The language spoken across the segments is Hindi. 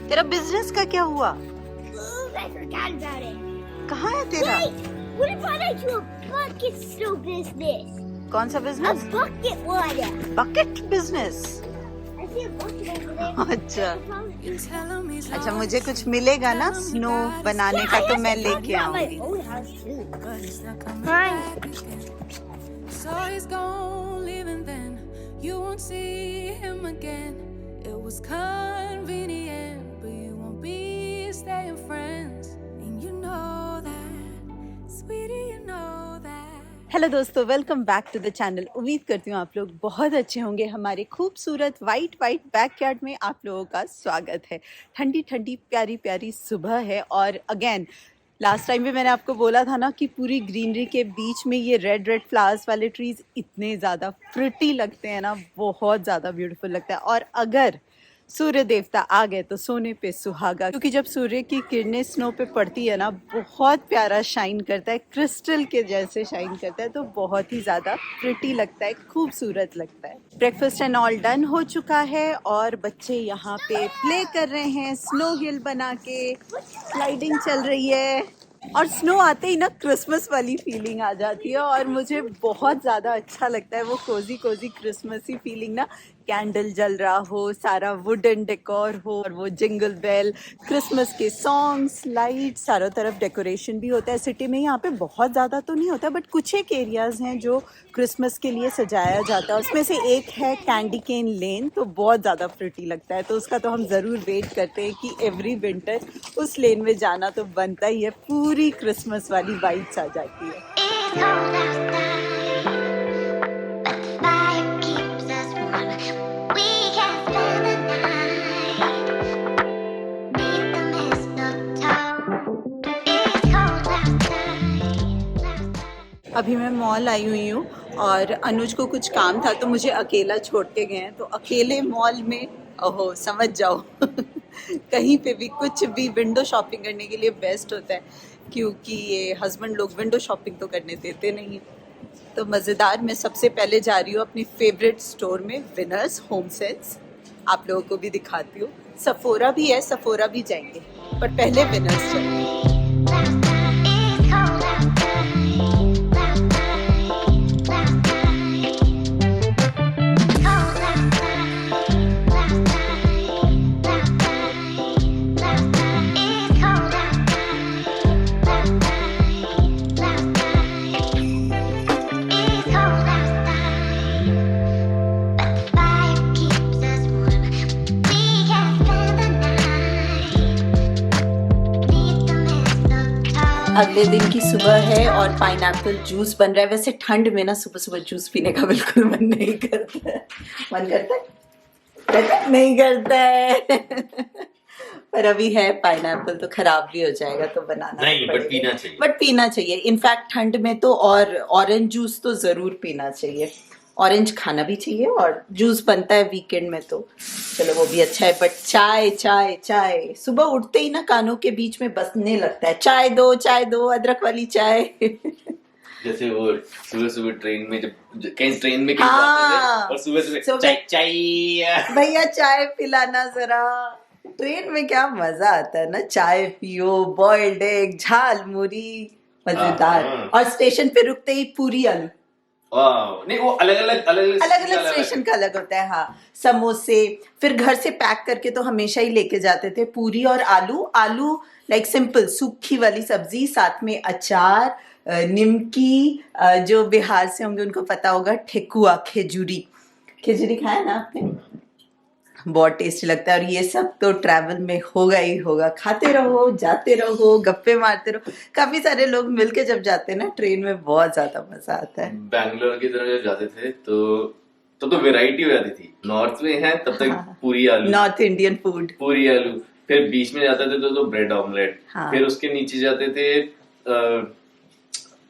तेरा बिजनेस का क्या हुआ? I forgot about it. कहाँ है तेरा? Wait, what about I do a bucket still business? कौन सा A business? bucket water. Bucket business. I see a bucket over there. अच्छा अच्छा, मुझे कुछ मिलेगा ना स्नो बनाने का तो मैं लेके आऊंगी। So he's gone, leaving then. You won't see him again. It was convenient, but you won't be staying friends. And you know that, sweetie, you know that. Hello दोस्तों, welcome back to the channel. उम्मीद करती हूँ आप लोग बहुत अच्छे होंगे। हमारे खूबसूरत वाइट बैकयार्ड में आप लोगों का स्वागत है। ठंडी ठंडी प्यारी प्यारी सुबह है और अगेन लास्ट टाइम भी मैंने आपको बोला था ना कि पूरी ग्रीनरी के बीच में ये रेड फ्लावर्स वाले ट्रीज़ इतने ज़्यादा प्रिटी लगते हैं ना, बहुत ज़्यादा ब्यूटीफुल लगता है। और अगर सूर्य देवता आ गए तो सोने पे सुहागा, क्योंकि जब सूर्य की किरणें स्नो पे पड़ती है ना, बहुत प्यारा शाइन करता है, क्रिस्टल के जैसे शाइन करता है, तो बहुत ही ज़्यादा प्रिटी लगता है, खूबसूरत लगता है। ब्रेकफास्ट एंड ऑल डन हो चुका है और बच्चे यहाँ पे प्ले कर रहे हैं, स्नो हिल बना के स्लाइडिंग चल रही है। और स्नो आते ही ना क्रिसमस वाली फीलिंग आ जाती है और मुझे बहुत ज़्यादा अच्छा लगता है वो कोजी क्रिसमसी फीलिंग ना। कैंडल जल रहा हो, सारा वुडन डेकोर हो और वो जिंगल बेल, क्रिसमस के सॉन्ग्स, लाइट, चारों तरफ डेकोरेशन भी होता है। सिटी में यहाँ पे बहुत ज़्यादा तो नहीं होता, बट कुछ एक एरियाज़ हैं जो क्रिसमस के लिए सजाया जाता है। उसमें से एक है कैंडी केन लेन, तो बहुत ज़्यादा प्रिटी लगता है, तो उसका तो हम ज़रूर वेट करते हैं कि एवरी विंटर उस लेन में जाना तो बनता ही है। पूरी क्रिसमस वाली वाइब्स आ जाती है। अभी मैं मॉल आई हुई हूँ और अनुज को कुछ काम था तो मुझे अकेला छोड़ के गए हैं। तो अकेले मॉल में ओहो समझ जाओ कहीं पे भी कुछ भी विंडो शॉपिंग करने के लिए बेस्ट होता है, क्योंकि ये हस्बैंड लोग विंडो शॉपिंग तो करने देते नहीं। तो मज़ेदार, मैं सबसे पहले जा रही हूँ अपनी फेवरेट स्टोर में, विनर्स होम सेंस। आप लोगों को भी दिखाती हूँ। सफोरा भी है, सफोरा भी जाएंगे, पर पहले विनर्स जाएंगे। अगले दिन की सुबह है और पाइनएप्पल जूस बन रहा है। वैसे ठंड में ना सुबह सुबह जूस पीने का बिल्कुल मन नहीं करता है। मन करता है? नहीं करता है पर अभी है पाइनएप्पल, तो खराब भी हो जाएगा, तो बनाना नहीं, बट पीना चाहिए। बट पीना चाहिए, इनफैक्ट ठंड में तो और ऑरेंज जूस तो जरूर पीना चाहिए। ऑरेंज खाना भी चाहिए और जूस बनता है वीकेंड में, तो चलो वो भी अच्छा है। बट चाय चाय चाय सुबह उठते ही ना कानों के बीच में बसने लगता है, चाय दो अदरक वाली चाय। जैसे वो सुबह सुबह ट्रेन में, जब कहीं ट्रेन में हाँ, जाते थे और सुबह चाय भैया चाय पिलाना जरा। ट्रेन में क्या मजा आता है ना, चाय पियो, बॉइल्ड एग, झाल मुरी, मजेदार। और स्टेशन पे रुकते ही पूरी आलू। नहीं, वो अलग अलग स्टेशन का अलग होता है। हाँ, समोसे, फिर घर से पैक करके तो हमेशा ही लेके जाते थे पूरी और आलू लाइक सिंपल सूखी वाली सब्जी, साथ में अचार, निमकी, जो बिहार से होंगे उनको पता होगा, ठेकुआ, खिचड़ी खाया ना आपने? बहुत टेस्टी लगता है। और ये सब तो ट्रैवल में होगा ही होगा, खाते रहो, जाते रहो, गप्पे मारते रहो। काफी सारे लोग मिलके जब जाते हैं ना ट्रेन में, बहुत ज्यादा मजा आता है। बैंगलोर की तरफ जब जाते थे तो वैरायटी हो जाती थी। नॉर्थ में है तब तक पूरी आलू, नॉर्थ इंडियन फूड, पूरी आलू। फिर बीच में जाते थे तो ब्रेड ऑमलेट। फिर उसके नीचे जाते थे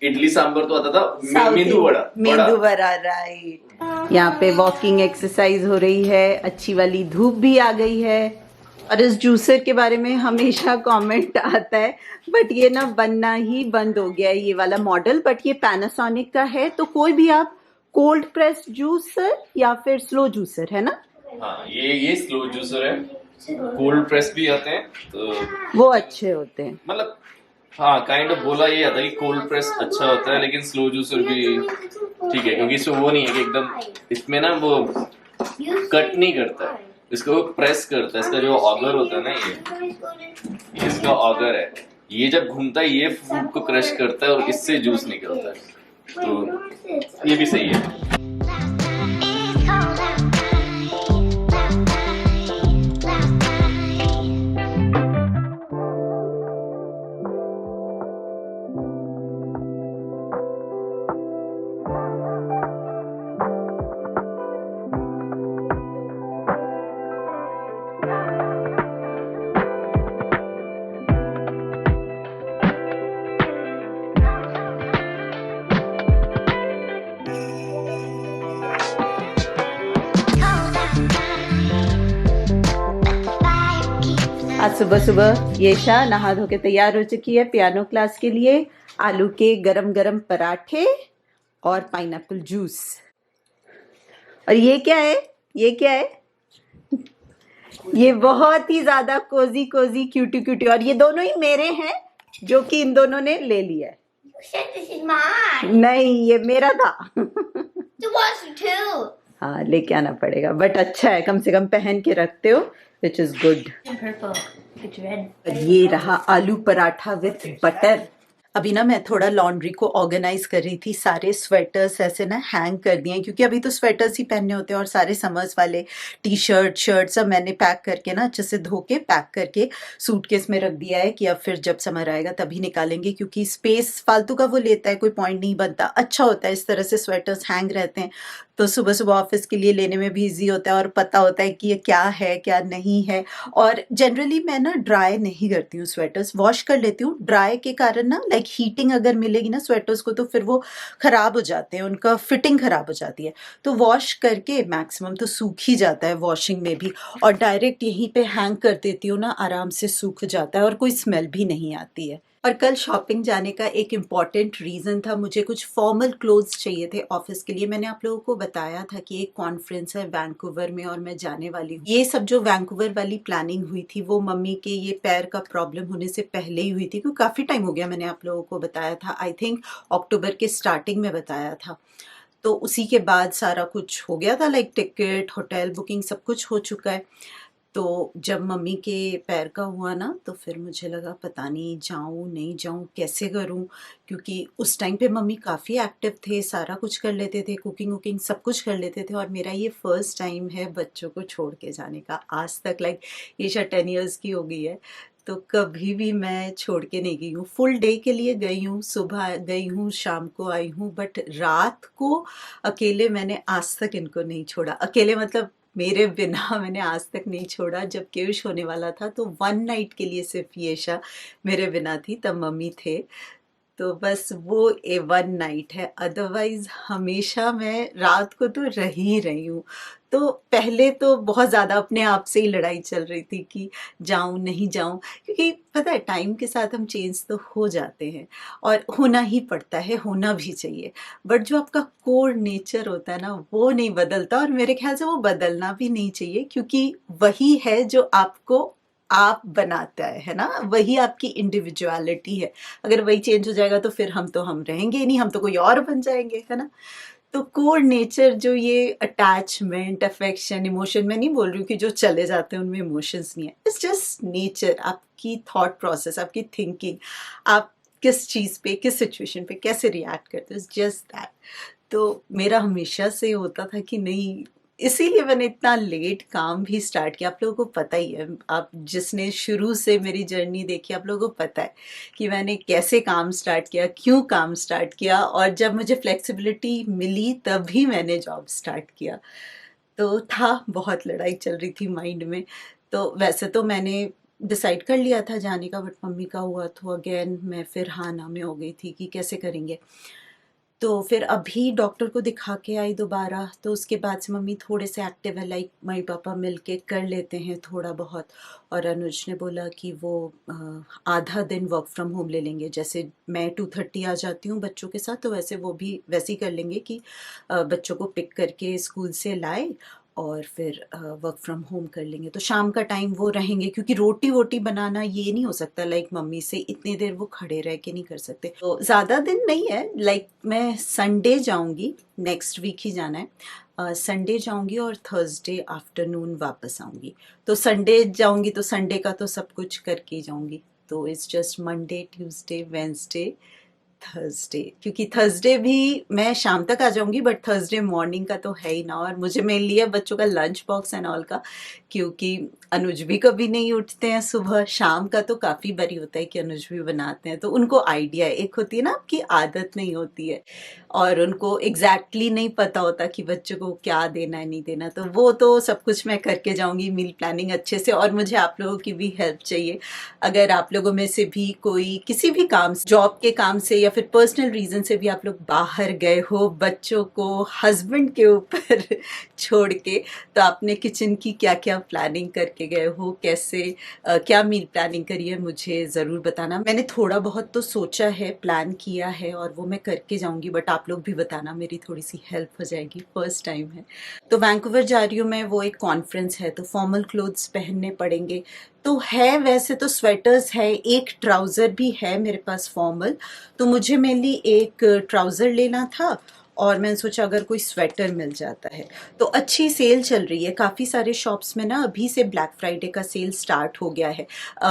इडली सांभर, तो आता था मेंदू वड़ा, राइट। यहाँ पे वॉकिंग एक्सरसाइज हो रही है, अच्छी वाली धूप भी आ गई है। और इस जूसर के बारे में हमेशा कमेंट आता है, बट ये ना बनना ही बंद हो गया है ये वाला मॉडल। बट ये पैनासोनिक का है, तो कोई भी आप कोल्ड प्रेस जूसर या फिर स्लो जूसर है ना? हाँ, ये स्लो जूसर है। कोल्ड प्रेस भी आते हैं, तो वो अच्छे होते हैं। मतलब हाँ काइंड ऑफ बोला ये आता है कि कोल्ड प्रेस अच्छा होता है, लेकिन स्लो जूसर भी ठीक है, क्योंकि इसमें वो नहीं है कि एकदम, इसमें ना वो कट नहीं करता है, इसको वो प्रेस करता है। इसका जो ऑगर होता है ना, ये इसका ऑगर है, ये जब घूमता है ये फ्रूट को क्रश करता है और इससे जूस निकलता है, तो ये भी सही है। आज सुबह सुबह येशा नहा धो के तैयार हो चुकी है पियानो क्लास के लिए। आलू के गरम गरम पराठे और पाइनएप्पल जूस। और ये क्या है, ये क्या है? ये बहुत ही ज्यादा कोजी कोजी क्यूटी क्यूटी, और ये दोनों ही मेरे हैं जो कि इन दोनों ने ले लिया है। This is mine. नहीं, ये मेरा था। It was too. हाँ, लेके आना पड़ेगा, बट अच्छा है, कम से कम पहन के रखते हो, which is good. Purple. It's red. और ये रहा आलू पराठा विथ बटर। अभी ना मैं थोड़ा लॉन्ड्री को ऑर्गेनाइज कर रही थी, सारे स्वेटर्स ऐसे ना हैंग कर दिए हैं, क्योंकि अभी तो स्वेटर्स ही पहनने होते हैं, और सारे समर्स वाले टी शर्ट शर्ट सब मैंने पैक करके ना अच्छे से धो के पैक करके सूटकेस में रख दिया है कि अब फिर जब समर आएगा तभी निकालेंगे, क्योंकि स्पेस फालतू का वो लेता है, कोई पॉइंट नहीं बनता। अच्छा होता है इस तरह से स्वेटर्स हैंग रहते हैं, तो सुबह सुबह ऑफिस के लिए लेने में भी ईजी होता है और पता होता है कि ये क्या है क्या नहीं है। और जनरली मैं ना ड्राई नहीं करती हूँ स्वेटर्स, वॉश कर लेती हूँ। ड्राई के कारण ना लाइक हीटिंग अगर मिलेगी ना स्वेटर्स को तो फिर वो ख़राब हो जाते हैं, उनका फिटिंग ख़राब हो जाती है। तो वॉश करके मैक्सिमम तो सूख ही जाता है वॉशिंग में भी, और डायरेक्ट यहीं पे हैंग कर देती हूँ ना, आराम से सूख जाता है और कोई स्मेल भी नहीं आती है। और कल शॉपिंग जाने का एक इम्पॉर्टेंट रीज़न था, मुझे कुछ फॉर्मल क्लोथ्स चाहिए थे ऑफिस के लिए। मैंने आप लोगों को बताया था कि एक कॉन्फ्रेंस है वैंकूवर में और मैं जाने वाली हूँ। ये सब जो वैंकूवर वाली प्लानिंग हुई थी वो मम्मी के ये पैर का प्रॉब्लम होने से पहले ही हुई थी, क्योंकि काफ़ी टाइम हो गया मैंने आप लोगों को बताया था, आई थिंक अक्टूबर के स्टार्टिंग में बताया था। तो उसी के बाद सारा कुछ हो गया था, लाइक टिकट होटल बुकिंग सब कुछ हो चुका है। तो जब मम्मी के पैर का हुआ ना, तो फिर मुझे लगा पता नहीं जाऊँ नहीं जाऊँ, कैसे करूँ, क्योंकि उस टाइम पे मम्मी काफ़ी एक्टिव थे, सारा कुछ कर लेते थे, कुकिंग वुकिंग सब कुछ कर लेते थे, और मेरा ये फर्स्ट टाइम है बच्चों को छोड़ के जाने का। आज तक लाइक ये शायद 10 ईयर्स की हो गई है, तो कभी भी मैं छोड़ के नहीं गई हूँ। फुल डे के लिए गई हूँ, सुबह गई हूँ, शाम को आई हूँ, बट रात को अकेले मैंने आज तक इनको नहीं छोड़ा। अकेले मतलब मेरे बिना मैंने आज तक नहीं छोड़ा। जब केश होने वाला था तो 1 नाइट के लिए सिर्फ येशा मेरे बिना थी, तब मम्मी थे, तो बस वो 1 नाइट है। अदरवाइज हमेशा मैं रात को तो रह ही रही हूँ। तो पहले तो बहुत ज़्यादा अपने आप से ही लड़ाई चल रही थी कि जाऊँ नहीं जाऊँ, क्योंकि पता है टाइम के साथ हम चेंज तो हो जाते हैं और होना ही पड़ता है, होना भी चाहिए, बट जो आपका कोर नेचर होता है ना वो नहीं बदलता, और मेरे ख्याल से वो बदलना भी नहीं चाहिए, क्योंकि वही है जो आपको आप बनाता है ना, वही आपकी इंडिविजुअलिटी है। अगर वही चेंज हो जाएगा तो फिर हम रहेंगे ही नहीं, हम तो कोई और बन जाएंगे, है ना। तो कोर नेचर जो ये अटैचमेंट अफेक्शन इमोशन, मैं नहीं बोल रही हूँ कि जो चले जाते हैं उनमें इमोशंस नहीं है, इट्स जस्ट नेचर, आपकी थॉट प्रोसेस, आपकी थिंकिंग, आप किस चीज़ पे किस सिचुएशन पे कैसे रिएक्ट करते हो, इट्स जस्ट दैट। तो मेरा हमेशा से होता था कि नहीं, इसीलिए मैंने इतना लेट काम भी स्टार्ट किया। आप लोगों को पता ही है, आप जिसने शुरू से मेरी जर्नी देखी आप लोगों को पता है कि मैंने कैसे काम स्टार्ट किया, क्यों काम स्टार्ट किया, और जब मुझे फ्लेक्सिबिलिटी मिली तभी मैंने जॉब स्टार्ट किया। तो था बहुत लड़ाई चल रही थी माइंड में। तो वैसे तो मैंने डिसाइड कर लिया था जाने का, बट मम्मी का हुआ तो अगेन मैं फिर हाँ ना में हो गई थी कि कैसे करेंगे। तो फिर अभी डॉक्टर को दिखा के आई दोबारा, तो उसके बाद से मम्मी थोड़े से एक्टिव है, लाइक मम्मी पापा मिल के कर लेते हैं थोड़ा बहुत। और अनुज ने बोला कि वो आधा दिन वर्क फ्रॉम होम ले लेंगे, जैसे मैं 2:30 आ जाती हूँ बच्चों के साथ, तो वैसे वो भी वैसे ही कर लेंगे कि बच्चों को पिक करके स्कूल से लाए और फिर वर्क फ्रॉम होम कर लेंगे, तो शाम का टाइम वो रहेंगे, क्योंकि रोटी वोटी बनाना ये नहीं हो सकता लाइक मम्मी से, इतनी देर वो खड़े रह के नहीं कर सकते। तो ज़्यादा दिन नहीं है, लाइक मैं संडे जाऊंगी, नेक्स्ट वीक ही जाना है। संडे जाऊंगी और थर्सडे आफ्टरनून वापस आऊंगी। तो संडे जाऊंगी तो संडे का तो सब कुछ करके ही जाऊंगी। तो it's just Monday, Tuesday, Wednesday, Thursday, क्योंकि थर्सडे भी मैं शाम तक आ जाऊंगी, बट थर्सडे मॉर्निंग का तो है ही ना। और मुझे मेन लिया बच्चों का लंच बॉक्स एंड ऑल का, क्योंकि अनुज भी कभी नहीं उठते हैं सुबह, शाम का तो काफ़ी बारी होता है कि अनुज भी बनाते हैं, तो उनको आइडिया है। एक होती है ना आपकी आदत नहीं होती है और उनको एग्जैक्टली नहीं पता होता कि बच्चों को क्या देना है नहीं देना, तो वो तो सब कुछ मैं करके जाऊंगी, मील प्लानिंग अच्छे से। और मुझे आप लोगों की भी हेल्प चाहिए। अगर आप लोगों में से भी कोई किसी भी काम, जॉब के काम से या फिर पर्सनल रीजन से भी आप लोग बाहर गए हो बच्चों को हस्बैंड के ऊपर छोड़ के, तो आपने किचन की क्या क्या प्लानिंग करके गए हो, कैसे क्या मील प्लानिंग करी है, मुझे ज़रूर बताना। मैंने थोड़ा बहुत तो सोचा है, प्लान किया है और वो मैं करके जाऊंगी, बट आप लोग भी बताना, मेरी थोड़ी सी हेल्प हो जाएगी, फर्स्ट टाइम है। तो वैंकूवर जा रही हूँ मैं, वो एक कॉन्फ्रेंस है, तो फॉर्मल क्लोथ्स पहनने पड़ेंगे। तो है वैसे तो स्वेटर्स है, एक ट्राउज़र भी है मेरे पास फॉर्मल, तो मुझे मेनली एक ट्राउज़र लेना था और मैंने सोचा अगर कोई स्वेटर मिल जाता है। तो अच्छी सेल चल रही है काफ़ी सारे शॉप्स में ना, अभी से ब्लैक फ्राइडे का सेल स्टार्ट हो गया है।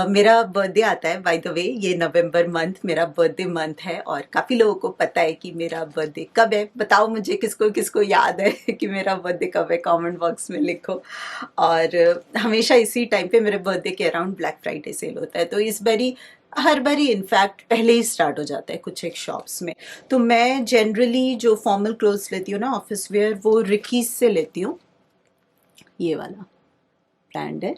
मेरा बर्थडे आता है, बाय द वे ये नवंबर मंथ मेरा बर्थडे मंथ है, और काफ़ी लोगों को पता है कि मेरा बर्थडे कब है। बताओ मुझे किसको किसको याद है कि मेरा बर्थडे कब है, कमेंट बॉक्स में लिखो। और हमेशा इसी टाइम पे मेरे बर्थडे के अराउंड ब्लैक फ्राइडे सेल होता है, तो इस बारी हर बारी इनफैक्ट पहले ही स्टार्ट हो जाता है कुछ एक शॉप्स में। तो मैं जनरली जो फॉर्मल क्लोथ्स लेती हूँ ना, ऑफिस वेयर, वो रिकीज से लेती हूँ। ये वाला ब्रांड है,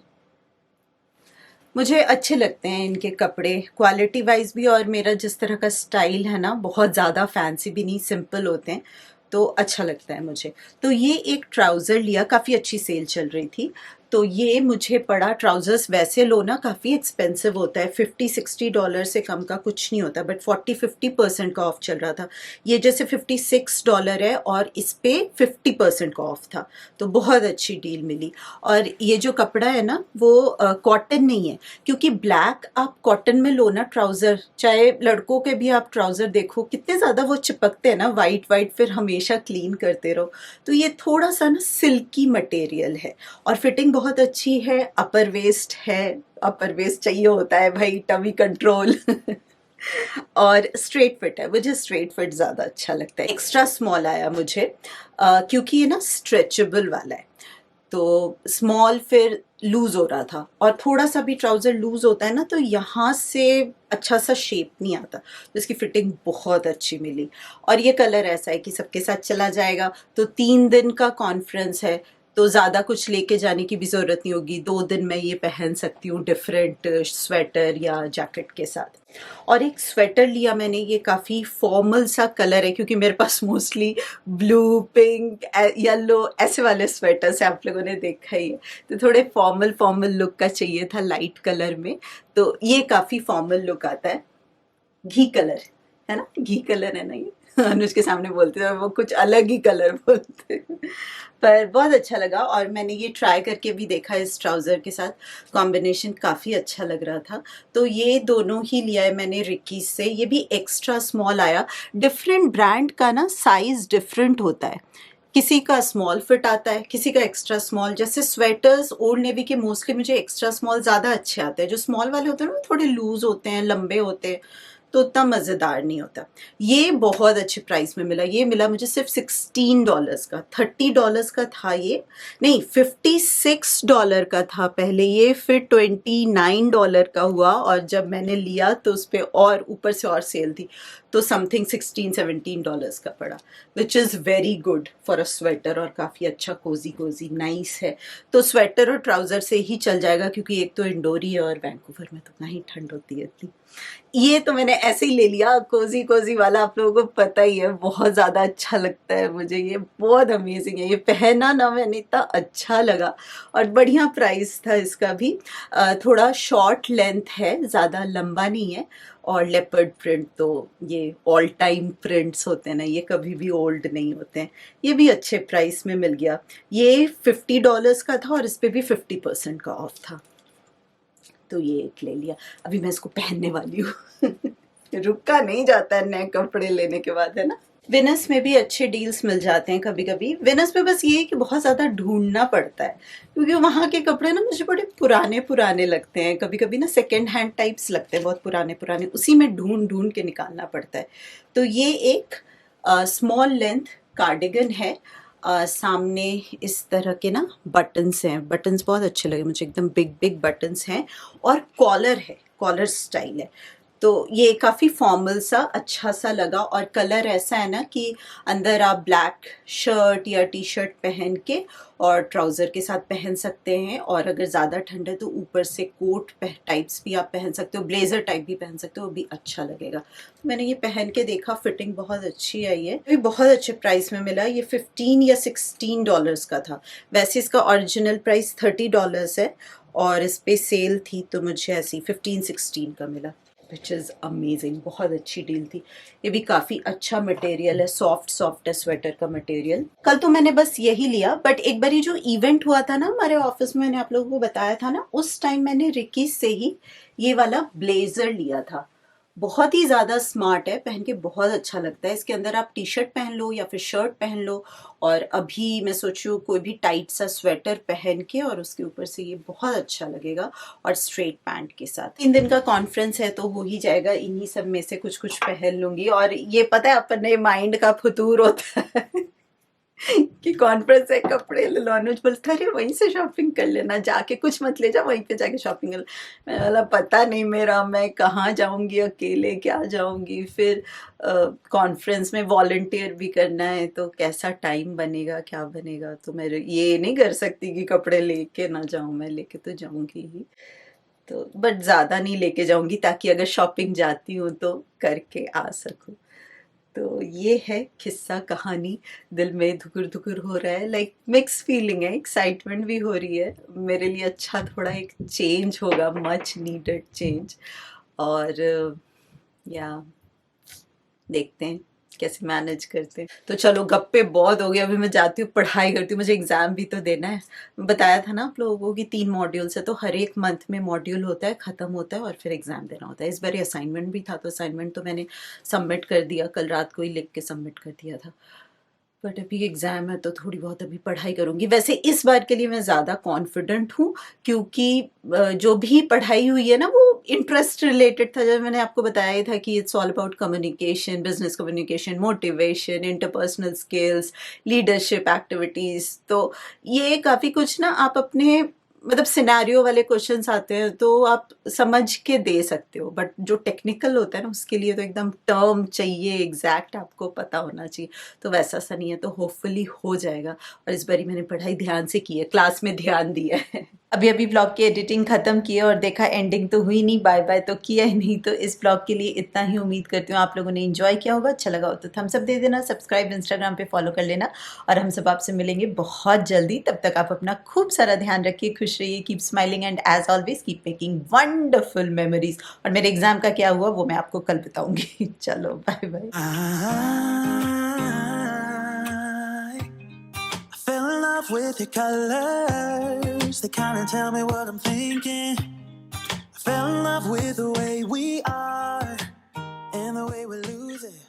मुझे अच्छे लगते हैं इनके कपड़े, क्वालिटी वाइज भी, और मेरा जिस तरह का स्टाइल है ना, बहुत ज़्यादा फैंसी भी नहीं, सिंपल होते हैं, तो अच्छा लगता है मुझे। तो ये एक ट्राउज़र लिया, काफ़ी अच्छी सेल चल रही थी, तो ये मुझे पड़ा। ट्राउज़र्स वैसे लो ना काफ़ी एक्सपेंसिव होता है, $50-60 से कम का कुछ नहीं होता, बट 40-50% का ऑफ चल रहा था। ये जैसे $56 है और इस पे 50% का ऑफ था, तो बहुत अच्छी डील मिली। और ये जो कपड़ा है ना, वो कॉटन नहीं है, क्योंकि ब्लैक आप कॉटन में लो ना ट्राउज़र, चाहे लड़कों के भी आप ट्राउज़र देखो कितने ज़्यादा वो चिपकते हैं ना, वाइट वाइट, फिर हमेशा क्लीन करते रहो। तो ये थोड़ा सा ना सिल्की मटेरियल है और फिटिंग बहुत अच्छी है, अपर वेस्ट है, अपर वेस्ट चाहिए होता है भाई, टमी कंट्रोल और स्ट्रेट फिट है, मुझे स्ट्रेट फिट ज़्यादा अच्छा लगता है। एक्स्ट्रा स्मॉल आया मुझे क्योंकि ये ना स्ट्रेचेबल वाला है, तो स्मॉल फिर लूज हो रहा था, और थोड़ा सा भी ट्राउज़र लूज होता है ना तो यहाँ से अच्छा सा शेप नहीं आता, तो इसकी फिटिंग बहुत अच्छी मिली। और ये कलर ऐसा है कि सबके साथ चला जाएगा। तो 3 दिन का कॉन्फ्रेंस है, तो ज़्यादा कुछ लेके जाने की भी ज़रूरत नहीं होगी, 2 दिन मैं ये पहन सकती हूँ डिफरेंट स्वेटर या जैकेट के साथ। और एक स्वेटर लिया मैंने, ये काफ़ी फॉर्मल सा कलर है, क्योंकि मेरे पास मोस्टली ब्लू, पिंक, येलो ऐसे वाले स्वेटर्स आप लोगों ने देखा ही है, तो थोड़े फॉर्मल लुक का चाहिए था लाइट कलर में। तो ये काफ़ी फॉर्मल लुक आता है, घी कलर है ना, घी कलर है ना ये अनुज के सामने बोलते थे, वो कुछ अलग ही कलर बोलते पर बहुत अच्छा लगा। और मैंने ये ट्राई करके भी देखा इस ट्राउज़र के साथ, कॉम्बिनेशन काफ़ी अच्छा लग रहा था, तो ये दोनों ही लिया है मैंने रिकीज से। ये भी एक्स्ट्रा स्मॉल आया, डिफरेंट ब्रांड का ना साइज़ डिफरेंट होता है, किसी का स्मॉल फिट आता है, किसी का एक्स्ट्रा स्मॉल। जैसे स्वेटर्स ओल्ड नेवी के मोस्टली मुझे एक्स्ट्रा स्मॉल ज़्यादा अच्छे आते हैं, जो स्मॉल वाले होते हैं ना थोड़े लूज होते हैं, लंबे होते हैं, तो उतना मज़ेदार नहीं होता। ये बहुत अच्छे प्राइस में मिला, ये मिला मुझे सिर्फ $16 का, $30 का था ये, नहीं $56 का था पहले ये, फिर $29 का हुआ, और जब मैंने लिया तो उस पर और ऊपर से और सेल थी, तो समथिंग $16-17 का पड़ा, which is very good for a sweater, और काफ़ी अच्छा कोजी नाइस है। तो स्वेटर और ट्राउज़र से ही चल जाएगा, क्योंकि एक तो इंडोर ही है और वैंकूवर में तो कहीं ठंड होती है इतनी। ये तो मैंने ऐसे ही ले लिया, कोजी वाला, आप लोगों को पता ही है, बहुत ज़्यादा अच्छा लगता है मुझे, ये बहुत अमेजिंग है। ये पहना ना मैंने, इतना अच्छा लगा, और बढ़िया प्राइस था इसका भी। थोड़ा शॉर्ट लेंथ है, ज़्यादा लंबा नहीं है, और लेपर्ड प्रिंट तो ये ऑल टाइम प्रिंट्स होते हैं ना, ये कभी भी ओल्ड नहीं होते हैं। ये भी अच्छे प्राइस में मिल गया। ये $50 का था और इस पर भी 50% का ऑफ था, तो ये एक ले लिया। अभी मैं इसको पहनने वाली हूँ रुका नहीं जाता है नए कपड़े लेने के बाद, है ना। विनस में भी अच्छे डील्स मिल जाते हैं कभी कभी। विनस में बस ये है कि बहुत ज़्यादा ढूंढना पड़ता है, क्योंकि वहाँ के कपड़े ना मुझे बड़े पुराने पुराने लगते हैं, कभी कभी ना सेकेंड हैंड टाइप्स लगते हैं, बहुत पुराने पुराने, उसी में ढूंढ ढूंढ के निकालना पड़ता है। तो ये एक स्मॉल लेंथ कार्डिगन है। सामने इस तरह के ना बटन्स हैं, बटन्स बहुत अच्छे लगे मुझे, एकदम बिग बिग बटन्स हैं, और कॉलर है, कॉलर स्टाइल है। तो ये काफ़ी फॉर्मल सा अच्छा सा लगा, और कलर ऐसा है ना कि अंदर आप ब्लैक शर्ट या टी शर्ट पहन के और ट्राउज़र के साथ पहन सकते हैं, और अगर ज़्यादा ठंड है तो ऊपर से कोट टाइप्स भी आप पहन सकते हो, ब्लेज़र टाइप भी पहन सकते हो, वो भी अच्छा लगेगा। मैंने ये पहन के देखा, फिटिंग बहुत अच्छी आई है, ये बहुत अच्छे प्राइस में मिला। ये $15 या $16 का था। वैसे इसका ओरिजिनल प्राइस $30 है, और इस पर सेल थी तो मुझे ऐसी 15-16 का मिला, विच इज़ अमेजिंग। बहुत अच्छी डील थी। ये भी काफ़ी अच्छा मटेरियल है, सॉफ्ट सॉफ्ट है स्वेटर का मटेरियल। कल तो मैंने बस यही लिया, बट एक बारी जो इवेंट हुआ था ना हमारे ऑफिस में, मैंने आप लोगों को बताया था ना, उस टाइम मैंने रिकी से ही ये वाला ब्लेज़र लिया था। बहुत ही ज़्यादा स्मार्ट है, पहन के बहुत अच्छा लगता है। इसके अंदर आप टी शर्ट पहन लो या फिर शर्ट पहन लो, और अभी मैं सोच रही हूँ कोई भी टाइट सा स्वेटर पहन के, और उसके ऊपर से ये बहुत अच्छा लगेगा, और स्ट्रेट पैंट के साथ। 3 दिन का कॉन्फ्रेंस है तो हो ही जाएगा, इन्हीं सब में से कुछ कुछ पहन लूँगी। और ये पता है अपने माइंड का फतूर होता है कि कॉन्फ्रेंस है, कपड़े ले लो, अनुज बोलता अरे वहीं से शॉपिंग कर लेना, जाके कुछ मत ले जा, वहीं पे जाके शॉपिंग कर। मैं बोला पता नहीं मेरा, मैं कहाँ जाऊंगी अकेले, क्या जाऊंगी, फिर कॉन्फ्रेंस में वॉलंटियर भी करना है, तो कैसा टाइम बनेगा, क्या बनेगा। तो मैं ये नहीं कर सकती कि कपड़े लेके ना जाऊं, मैं लेके तो जाऊंगी ही, तो बट ज़्यादा नहीं लेके जाऊंगी, ताकि अगर शॉपिंग जाती हूँ तो करके आ सकूँ। तो ये है किस्सा कहानी। दिल में धुकुर धुकुर हो रहा है, लाइक मिक्स फीलिंग है, एक्साइटमेंट भी हो रही है मेरे लिए। अच्छा थोड़ा एक चेंज होगा, मच नीडेड चेंज। और या देखते हैं कैसे मैनेज करते हैं। तो चलो गप्पे बहुत हो गए, अभी मैं जाती हूँ, पढ़ाई करती हूँ, मुझे एग्जाम भी तो देना है। बताया था ना आप लोगों को कि 3 मॉड्यूल्स है, तो हर एक मंथ में मॉड्यूल होता है, ख़त्म होता है, और फिर एग्जाम देना होता है। इस बार असाइनमेंट भी था, तो असाइनमेंट तो मैंने सबमिट कर दिया, कल रात को ही लिख के सबमिट कर दिया था। बट अभी एग्ज़ाम है तो थोड़ी बहुत अभी पढ़ाई करूँगी। वैसे इस बार के लिए मैं ज़्यादा कॉन्फिडेंट हूँ, क्योंकि जो भी पढ़ाई हुई है ना वो इंटरेस्ट रिलेटेड था। जब मैंने आपको बताया था कि it's all about communication, business communication, motivation, interpersonal skills, leadership activities. तो ये काफ़ी कुछ ना आप अपने मतलब सिनेरियो वाले क्वेश्चंस आते हैं तो आप समझ के दे सकते हो, बट जो टेक्निकल होता है ना उसके लिए तो एकदम टर्म चाहिए, एग्जैक्ट आपको पता होना चाहिए। तो वैसा सा नहीं है, तो होपफुली हो जाएगा। और इस बारी मैंने पढ़ाई ध्यान से की है, क्लास में ध्यान दिया है। अभी अभी ब्लॉग की एडिटिंग खत्म की है, और देखा एंडिंग तो हुई नहीं, बाय बाय तो किया ही नहीं। तो इस ब्लॉग के लिए इतना ही। उम्मीद करती हूँ आप लोगों ने एंजॉय किया होगा। अच्छा लगा हो तो थम्स अप दे देना, सब्सक्राइब इंस्टाग्राम पे फॉलो कर लेना, और हम सब आपसे मिलेंगे बहुत जल्दी। तब तक आप अपना खूब सारा ध्यान रखिए, खुश रहिए, keep smiling, and as always keep making wonderful memories. और मेरे एग्जाम का क्या हुआ वो मैं आपको कल बताऊंगी। चलो bye bye. With your colors, they kind of tell me what I'm thinking. I fell in love with the way we are and the way we lose it.